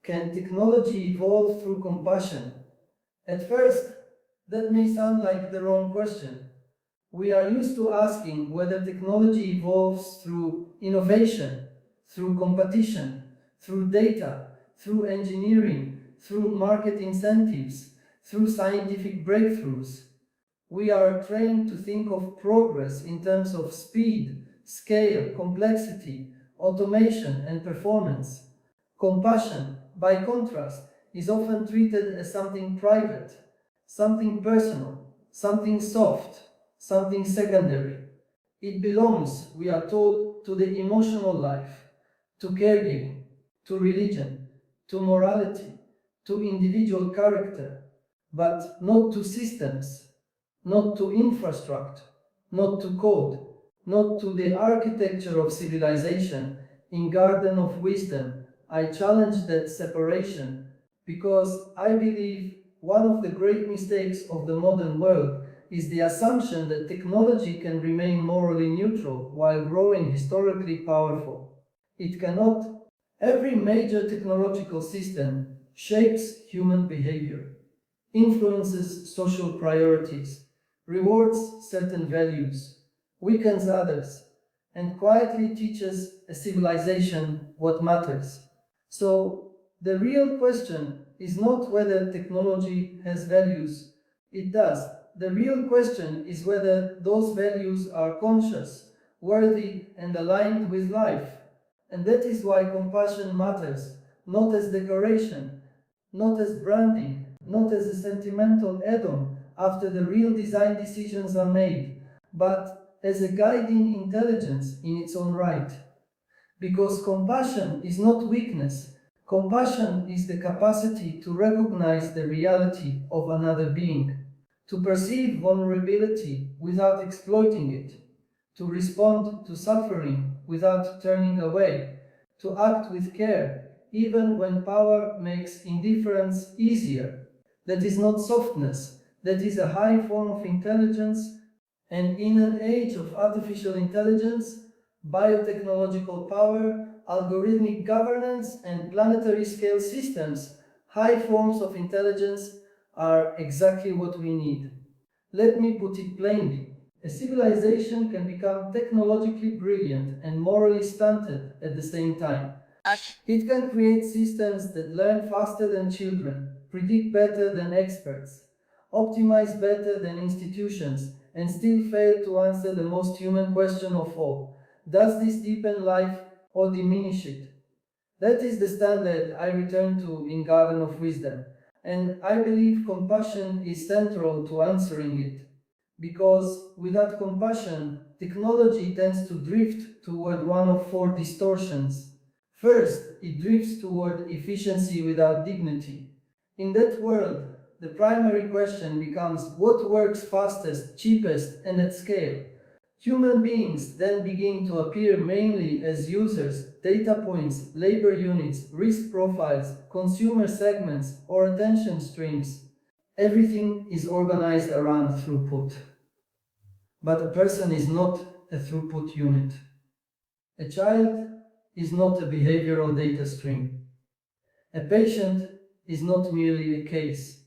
Can technology evolve through compassion? At first, that may sound like the wrong question. We are used to asking whether technology evolves through innovation, through competition, through data, through engineering, through market incentives, through scientific breakthroughs. We are trained to think of progress in terms of speed, scale, complexity, automation, and performance. Compassion, by contrast, is often treated as something private, something personal, something soft, something secondary. It belongs, we are told, to the emotional life, to caregiving, to religion, to morality, to individual character, but not to systems, not to infrastructure, not to code, not to the architecture of civilization. In Garden of Wisdom, I challenge that separation because I believe one of the great mistakes of the modern world is the assumption that technology can remain morally neutral while growing historically powerful. It cannot. Every major technological system shapes human behavior, influences social priorities, rewards certain values, weakens others, and quietly teaches a civilization what matters. So, the real question is not whether technology has values. It does. The real question is whether those values are conscious, worthy, and aligned with life. And that is why compassion matters, not as decoration, not as branding, not as a sentimental add-on after the real design decisions are made, but as a guiding intelligence in its own right. Because compassion is not weakness, compassion is the capacity to recognize the reality of another being, to perceive vulnerability without exploiting it, to respond to suffering without turning away, to act with care even when power makes indifference easier. That is not softness, that is a high form of intelligence, and in an age of artificial intelligence, biotechnological power, algorithmic governance, and planetary scale systems, high forms of intelligence are exactly what we need. Let me put it plainly. A civilization can become technologically brilliant and morally stunted at the same time. It can create systems that learn faster than children, predict better than experts, optimize better than institutions, and still fail to answer the most human question of all. Does this deepen life or diminish it? That is the standard I return to in Garden of Wisdom, and I believe compassion is central to answering it. Because without compassion, technology tends to drift toward one of four distortions. First, it drifts toward efficiency without dignity. In that world, the primary question becomes what works fastest, cheapest, and at scale. Human beings then begin to appear mainly as users, data points, labor units, risk profiles, consumer segments, or attention streams. Everything is organized around throughput. But a person is not a throughput unit. A child is not a behavioral data stream. A patient is not merely a case.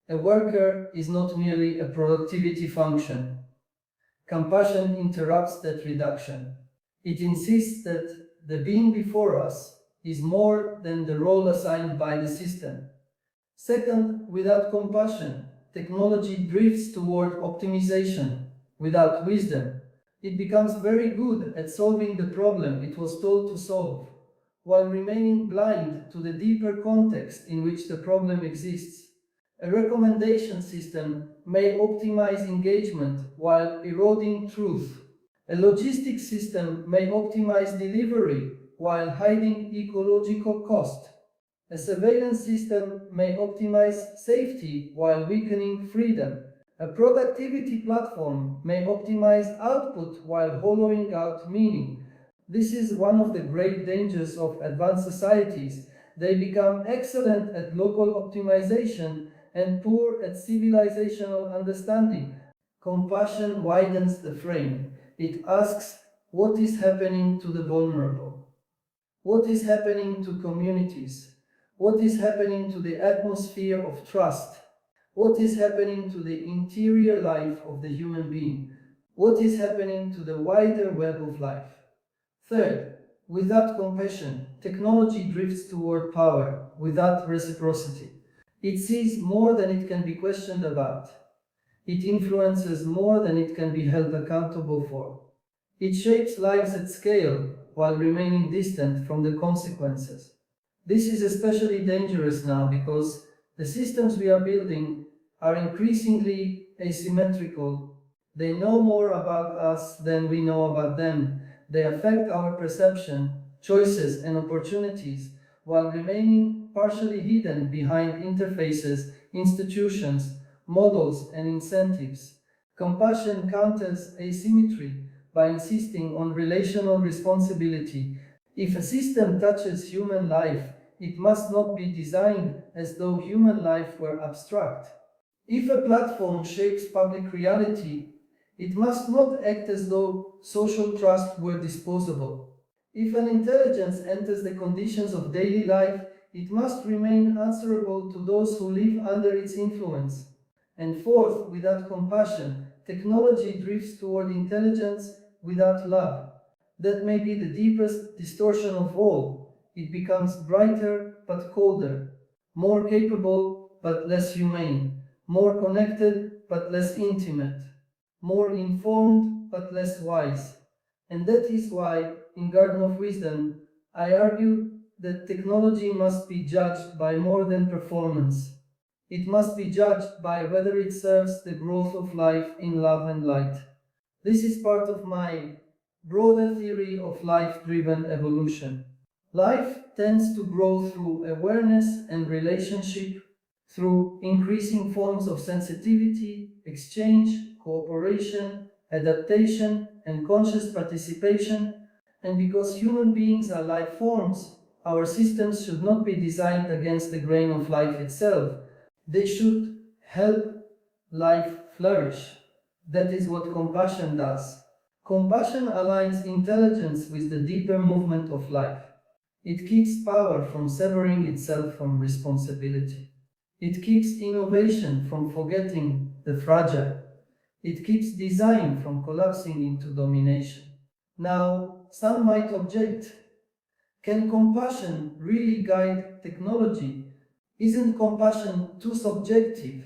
A worker is not merely a productivity function. Compassion interrupts that reduction. It insists that the being before us is more than the role assigned by the system. Second, without compassion, technology drifts toward optimization. Without wisdom, it becomes very good at solving the problem it was told to solve, while remaining blind to the deeper context in which the problem exists. A recommendation system may optimize engagement while eroding truth. A logistics system may optimize delivery while hiding ecological cost. A surveillance system may optimize safety while weakening freedom. A productivity platform may optimize output while hollowing out meaning. This is one of the great dangers of advanced societies. They become excellent at local optimization and poor at civilizational understanding. Compassion widens the frame. It asks, what is happening to the vulnerable? What is happening to communities? What is happening to the atmosphere of trust? What is happening to the interior life of the human being? What is happening to the wider web of life? Third, without compassion, technology drifts toward power without reciprocity. It sees more than it can be questioned about. It influences more than it can be held accountable for. It shapes lives at scale while remaining distant from the consequences. This is especially dangerous now because the systems we are building are increasingly asymmetrical. They know more about us than we know about them. They affect our perception, choices, and opportunities while remaining partially hidden behind interfaces, institutions, models, and incentives. Compassion counters asymmetry by insisting on relational responsibility. If a system touches human life, it must not be designed as though human life were abstract. If a platform shapes public reality, it must not act as though social trust were disposable. If an intelligence enters the conditions of daily life, it must remain answerable to those who live under its influence. And fourth, without compassion, technology drifts toward intelligence without love. That may be the deepest distortion of all. It becomes brighter but colder, more capable but less humane, more connected but less intimate, more informed but less wise. And that is why, in Garden of Wisdom, I argue that technology must be judged by more than performance. It must be judged by whether it serves the growth of life in love and light. This is part of my broader theory of life-driven evolution. Life tends to grow through awareness and relationship, through increasing forms of sensitivity, exchange, cooperation, adaptation, and conscious participation. And because human beings are life forms, our systems should not be designed against the grain of life itself. They should help life flourish. That is what compassion does. Compassion aligns intelligence with the deeper movement of life. It keeps power from severing itself from responsibility. It keeps innovation from forgetting the fragile. It keeps design from collapsing into domination. Now, some might object, can compassion really guide technology? Isn't compassion too subjective,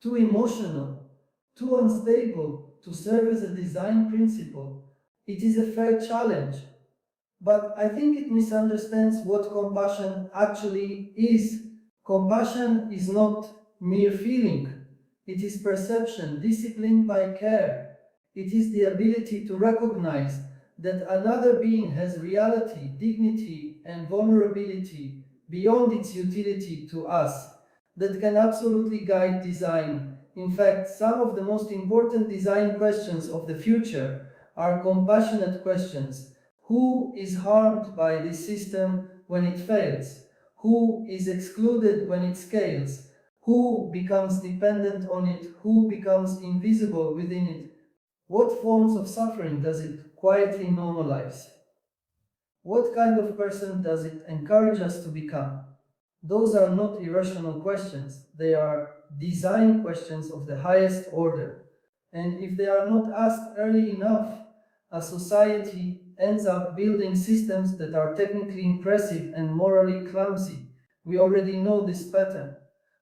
too emotional, too unstable to serve as a design principle? It is a fair challenge, but I think it misunderstands what compassion actually is. Compassion is not mere feeling, it is perception disciplined by care. It is the ability to recognize that another being has reality, dignity, and vulnerability beyond its utility to us that can absolutely guide design. In fact, some of the most important design questions of the future are compassionate questions. Who is harmed by this system when it fails? Who is excluded when it scales? Who becomes dependent on it? Who becomes invisible within it? What forms of suffering does it quietly normalize? What kind of person does it encourage us to become? Those are not irrational questions, they are design questions of the highest order. And if they are not asked early enough, a society ends up building systems that are technically impressive and morally clumsy. We already know this pattern.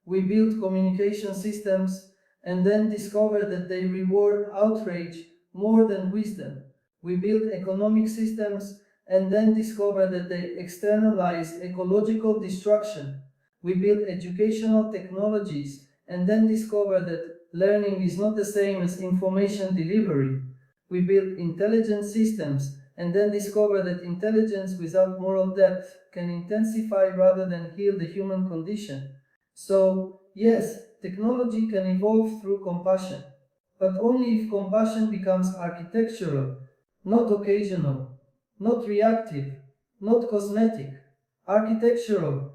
We build communication systems and then discover that they reward outrage more than wisdom. We build economic systems and then discover that they externalize ecological destruction. We build educational technologies and then discover that learning is not the same as information delivery. We build intelligent systems and then discover that intelligence without moral depth can intensify rather than heal the human condition. So, yes, technology can evolve through compassion, but only if compassion becomes architectural, not occasional, not reactive, not cosmetic, architectural.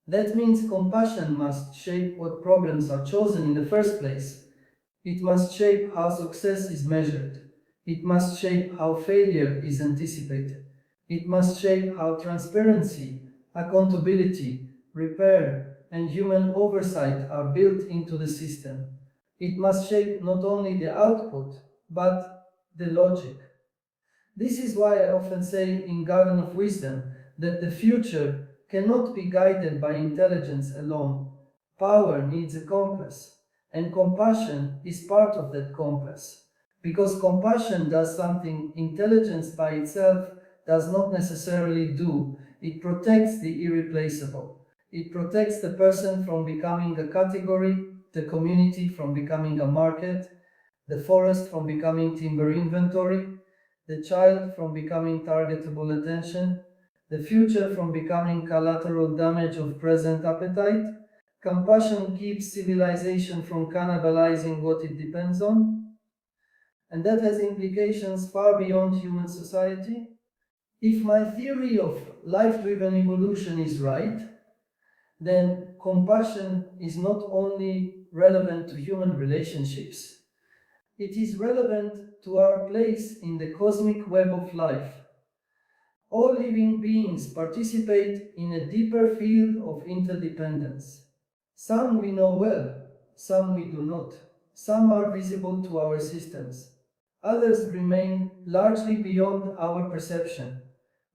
That means compassion must shape what problems are chosen in the first place. It must shape how success is measured. It must shape how failure is anticipated. It must shape how transparency, accountability, repair, and human oversight are built into the system. It must shape not only the output, but the logic. This is why I often say in Garden of Wisdom that the future cannot be guided by intelligence alone. Power needs a compass, and compassion is part of that compass. Because compassion does something intelligence by itself does not necessarily do. It protects the irreplaceable. It protects the person from becoming a category, the community from becoming a market, the forest from becoming timber inventory, the child from becoming targetable attention, the future from becoming collateral damage of present appetite. Compassion keeps civilization from cannibalizing what it depends on, and that has implications far beyond human society. If my theory of life-driven evolution is right, then compassion is not only relevant to human relationships, it is relevant to our place in the cosmic web of life. All living beings participate in a deeper field of interdependence. Some we know well, some we do not. Some are visible to our systems. Others remain largely beyond our perception.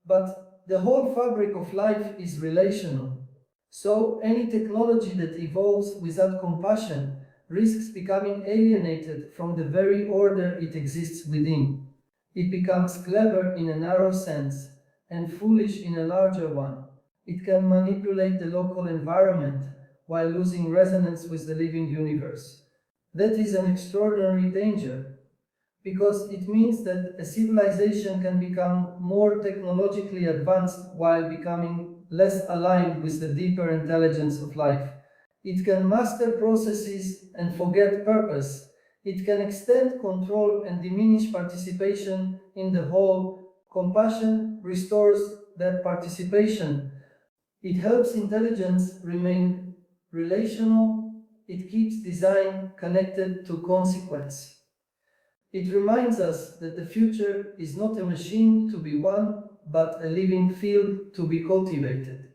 But the whole fabric of life is relational. So any technology that evolves without compassion risks becoming alienated from the very order it exists within. It becomes clever in a narrow sense and foolish in a larger one. It can manipulate the local environment while losing resonance with the living universe. That is an extraordinary danger, because it means that a civilization can become more technologically advanced while becoming less aligned with the deeper intelligence of life. It can master processes and forget purpose. It can extend control and diminish participation in the whole. Compassion restores that participation. It helps intelligence remain relational. It keeps design connected to consequence. It reminds us that the future is not a machine to be won, but a living field to be cultivated.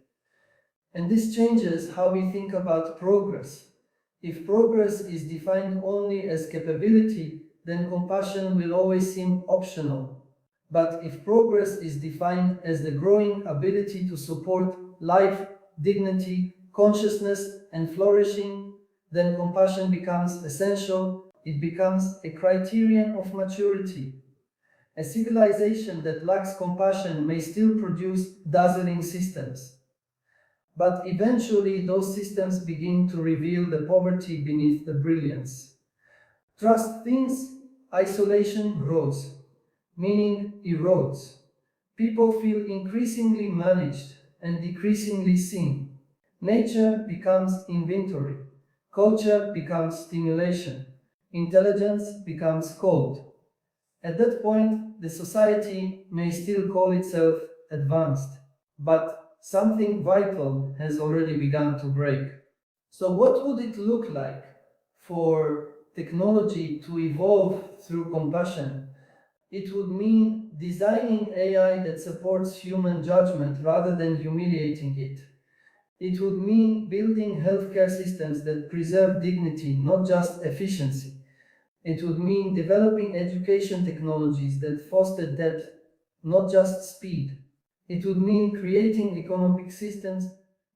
And this changes how we think about progress. If progress is defined only as capability, then compassion will always seem optional. But if progress is defined as the growing ability to support life, dignity, consciousness, and flourishing, then compassion becomes essential. It becomes a criterion of maturity. A civilization that lacks compassion may still produce dazzling systems, but eventually those systems begin to reveal the poverty beneath the brilliance. Trust thins, isolation grows, meaning erodes. People feel increasingly managed and decreasingly seen. Nature becomes inventory. Culture becomes stimulation. Intelligence becomes cold. At that point, the society may still call itself advanced, but something vital has already begun to break. So, what would it look like for technology to evolve through compassion? It would mean designing AI that supports human judgment rather than humiliating it. It would mean building healthcare systems that preserve dignity, not just efficiency. It would mean developing education technologies that foster depth, not just speed. It would mean creating economic systems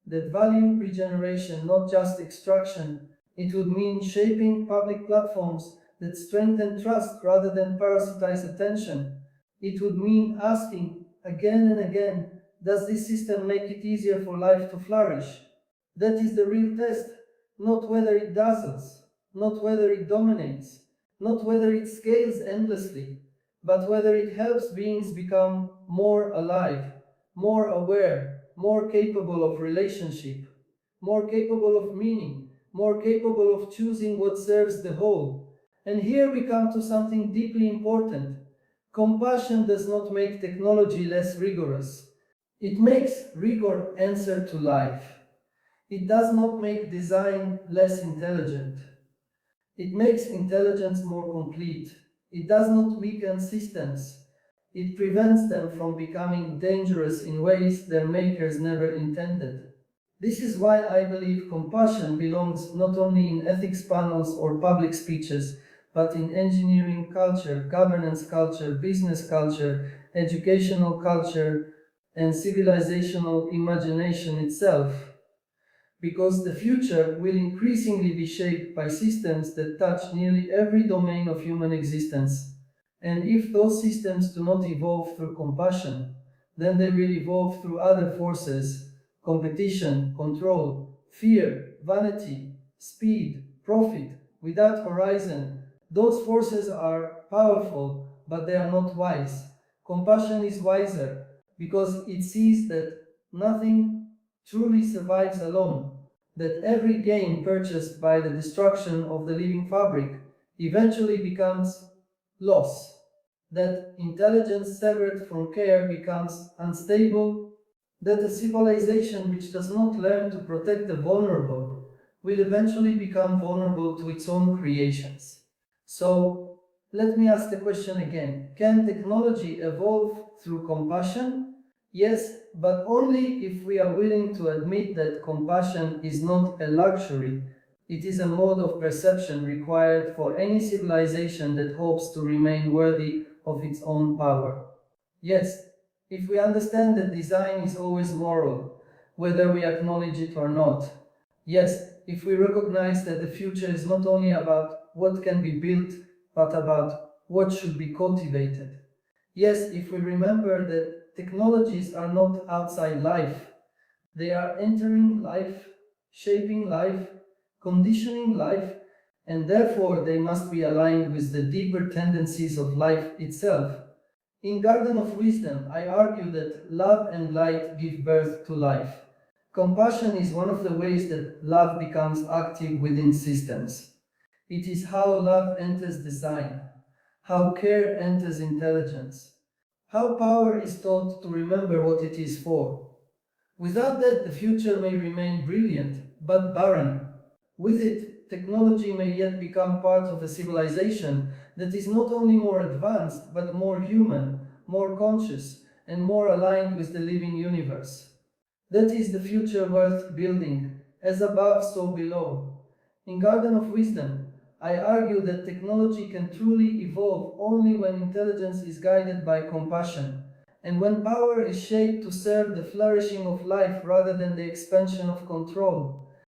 that value regeneration, not just extraction. It would mean shaping public platforms that strengthen trust rather than parasitize attention. It would mean asking again and again, does this system make it easier for life to flourish? That is the real test, not whether it dazzles, not whether it dominates, not whether it scales endlessly, but whether it helps beings become more alive, more aware, more capable of relationship, more capable of meaning, more capable of choosing what serves the whole. And here we come to something deeply important. Compassion does not make technology less rigorous. It makes rigor answer to life. It does not make design less intelligent. It makes intelligence more complete. It does not weaken systems. It prevents them from becoming dangerous in ways their makers never intended. This is why I believe compassion belongs not only in ethics panels or public speeches, but in engineering culture, governance culture, business culture, educational culture, and civilizational imagination itself. Because the future will increasingly be shaped by systems that touch nearly every domain of human existence. And if those systems do not evolve through compassion, then they will evolve through other forces: competition, control, fear, vanity, speed, profit. Without horizon, those forces are powerful, but they are not wise. Compassion is wiser because it sees that nothing truly survives alone, that every gain purchased by the destruction of the living fabric eventually becomes loss, that intelligence severed from care becomes unstable, that a civilization which does not learn to protect the vulnerable will eventually become vulnerable to its own creations. So, let me ask the question again: can technology evolve through compassion? Yes, but only if we are willing to admit that compassion is not a luxury. It is a mode of perception required for any civilization that hopes to remain worthy of its own power. Yes, if we understand that design is always moral, whether we acknowledge it or not. Yes, if we recognize that the future is not only about what can be built, but about what should be cultivated. Yes, if we remember that technologies are not outside life, they are entering life, shaping life, conditioning life, and therefore they must be aligned with the deeper tendencies of life itself. In Garden of Wisdom, I argue that love and light give birth to life. Compassion is one of the ways that love becomes active within systems. It is how love enters design, how care enters intelligence, how power is taught to remember what it is for. Without that, the future may remain brilliant, but barren. With it, technology may yet become part of a civilization that is not only more advanced, but more human, more conscious, and more aligned with the living universe. That is the future worth building, as above, so below. In Garden of Wisdom, I argue that technology can truly evolve only when intelligence is guided by compassion, and when power is shaped to serve the flourishing of life rather than the expansion of control.